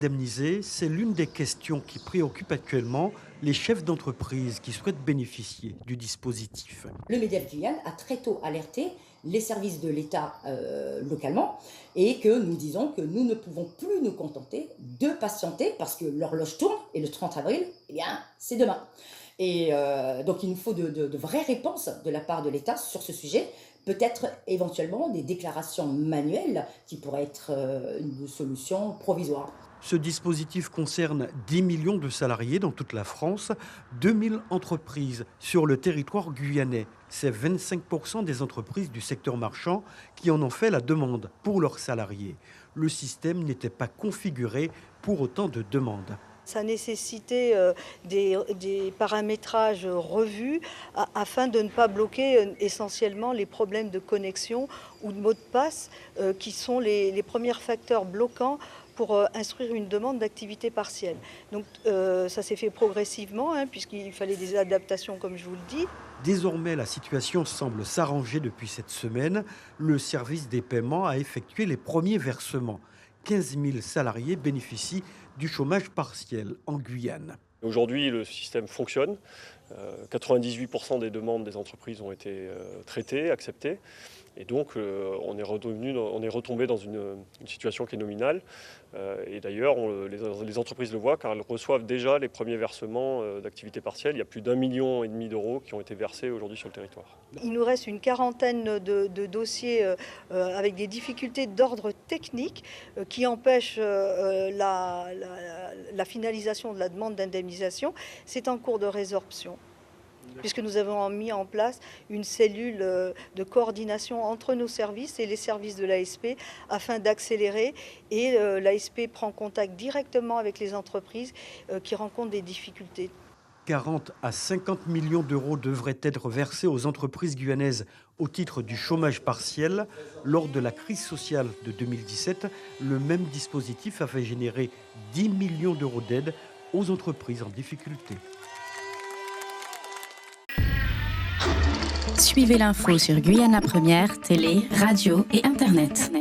Indemniser, c'est l'une des questions qui préoccupent actuellement les chefs d'entreprise qui souhaitent bénéficier du dispositif. Le MEDEF Guyane a très tôt alerté les services de l'État localement et que nous disons que nous ne pouvons plus nous contenter de patienter parce que l'horloge tourne et le 30 avril, eh bien, c'est demain. Et donc il nous faut de vraies réponses de la part de l'État sur ce sujet. Peut-être éventuellement des déclarations manuelles qui pourraient être une solution provisoire. Ce dispositif concerne 10 millions de salariés dans toute la France, 2000 entreprises sur le territoire guyanais. C'est 25% des entreprises du secteur marchand qui en ont fait la demande pour leurs salariés. Le système n'était pas configuré pour autant de demandes. Ça nécessitait des paramétrages revus afin de ne pas bloquer essentiellement les problèmes de connexion ou de mots de passe qui sont les premiers facteurs bloquants pour instruire une demande d'activité partielle. Donc ça s'est fait progressivement puisqu'il fallait des adaptations comme je vous le dis. Désormais, la situation semble s'arranger depuis cette semaine. Le service des paiements a effectué les premiers versements. 15 000 salariés bénéficient du chômage partiel en Guyane. Aujourd'hui, le système fonctionne. 98% des demandes des entreprises ont été traitées, acceptées. Et donc, on est retombé dans une situation qui est nominale. Et d'ailleurs, les entreprises le voient car elles reçoivent déjà les premiers versements d'activité partielle. Il y a plus d'1,5 million d'euros qui ont été versés aujourd'hui sur le territoire. Il nous reste une quarantaine de dossiers avec des difficultés d'ordre technique qui empêchent la finalisation de la demande d'indemnisation. C'est en cours de résorption, puisque nous avons mis en place une cellule de coordination entre nos services et les services de l'ASP afin d'accélérer. Et l'ASP prend contact directement avec les entreprises qui rencontrent des difficultés. 40 à 50 millions d'euros devraient être versés aux entreprises guyanaises au titre du chômage partiel. Lors de la crise sociale de 2017, le même dispositif avait généré 10 millions d'euros d'aide aux entreprises en difficulté. Suivez l'info sur Guyana Première, télé, radio et Internet.